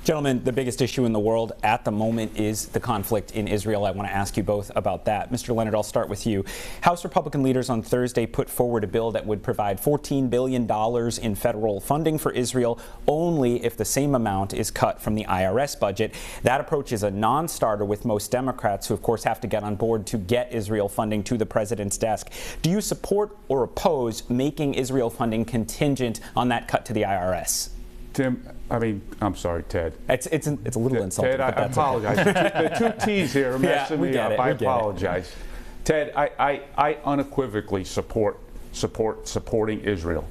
Gentlemen, the biggest issue in the world at the moment is the conflict in Israel. I want to ask you both about that. Mr. Leonard, I'll start with you. House Republican leaders on Thursday put forward a bill that would provide $14 billion in federal funding for Israel only if the same amount is cut from the IRS budget. That approach is a non-starter with most Democrats, who of course have to get on board to get Israel funding to the president's desk. Do you support or oppose making Israel funding contingent on that cut to the IRS? Tim, I'm sorry, Ted. It's a little insulting. Ted, I apologize. Okay. The two T's here are messing me up. I apologize. Ted, I unequivocally supporting Israel.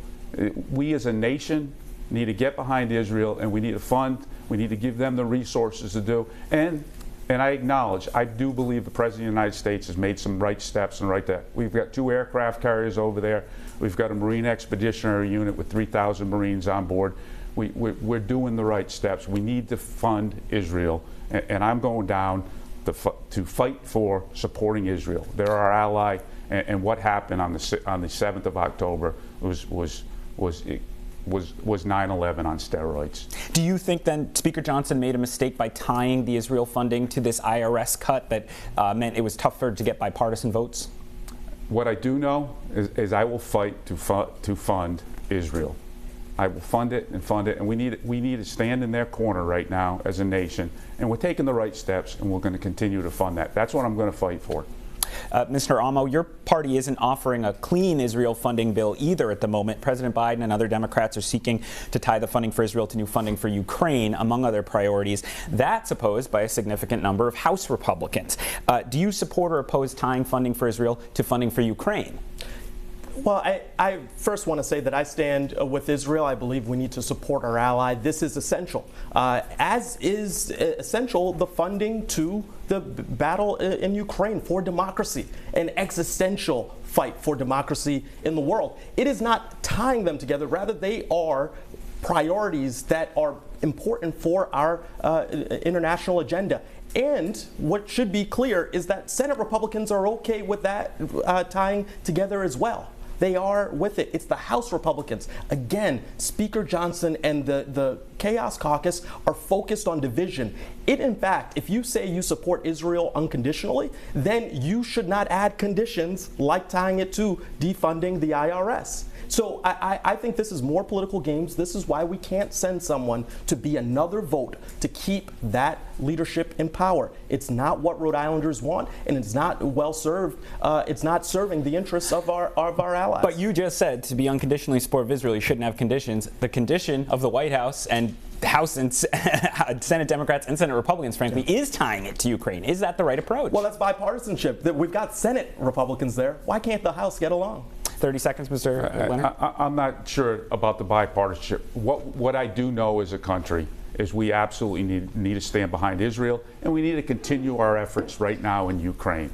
We as a nation need to get behind Israel, and we need to fund. We need to give them the resources to do. And I acknowledge, I do believe the President of the United States has made some right steps and right there. We've got 2 aircraft carriers over there. We've got a Marine Expeditionary Unit with 3,000 Marines on board. We're doing the right steps. We need to fund Israel, and I'm going down to fight for supporting Israel. They're our ally, and what happened on the 7th of October was 9/11 on steroids. Do you think then Speaker Johnson made a mistake by tying the Israel funding to this IRS cut that meant it was tougher to get bipartisan votes? What I do know is I will fight to fund Israel. I will fund it, and we need to stand in their corner right now as a nation, and we're taking the right steps, and we're going to continue to fund that. That's what I'm going to fight for. Mr. Amo, your party isn't offering a clean Israel funding bill either at the moment. President Biden and other Democrats are seeking to tie the funding for Israel to new funding for Ukraine, among other priorities. That's opposed by a significant number of House Republicans. Do you support or oppose tying funding for Israel to funding for Ukraine? Well, I first want to say that I stand with Israel. I believe we need to support our ally. This is essential, as is essential the funding to the battle in Ukraine for democracy, an existential fight for democracy in the world. It is not tying them together. Rather, they are priorities that are important for our international agenda. And what should be clear is that Senate Republicans are okay with that tying together as well. They are with it. It's the House Republicans. Again, Speaker Johnson and the Chaos Caucus are focused on division. In fact, if you say you support Israel unconditionally, then you should not add conditions like tying it to defunding the IRS. So I think this is more political games. This is why we can't send someone to be another vote to keep that leadership in power. It's not what Rhode Islanders want, and it's not well served. It's not serving the interests of our allies. But you just said to be unconditionally supportive of Israel, you shouldn't have conditions. The condition of the White House and House and Senate Democrats and Senate Republicans, frankly, is tying it to Ukraine. Is that the right approach? Well, that's bipartisanship. We've got Senate Republicans there. Why can't the House get along? 30 seconds, Mr. Leonard. I'm not sure about the bipartisanship. What I do know as a country is we absolutely need to stand behind Israel, and we need to continue our efforts right now in Ukraine.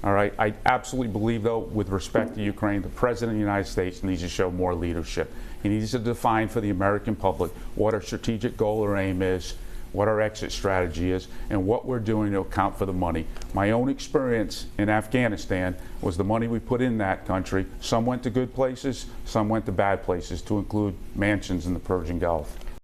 All right. I absolutely believe, though, with respect to Ukraine, the President of the United States needs to show more leadership. He needs to define for the American public what our strategic goal or aim is, what our exit strategy is, and what we're doing to account for the money. My own experience in Afghanistan was the money we put in that country. Some went to good places, some went to bad places, to include mansions in the Persian Gulf.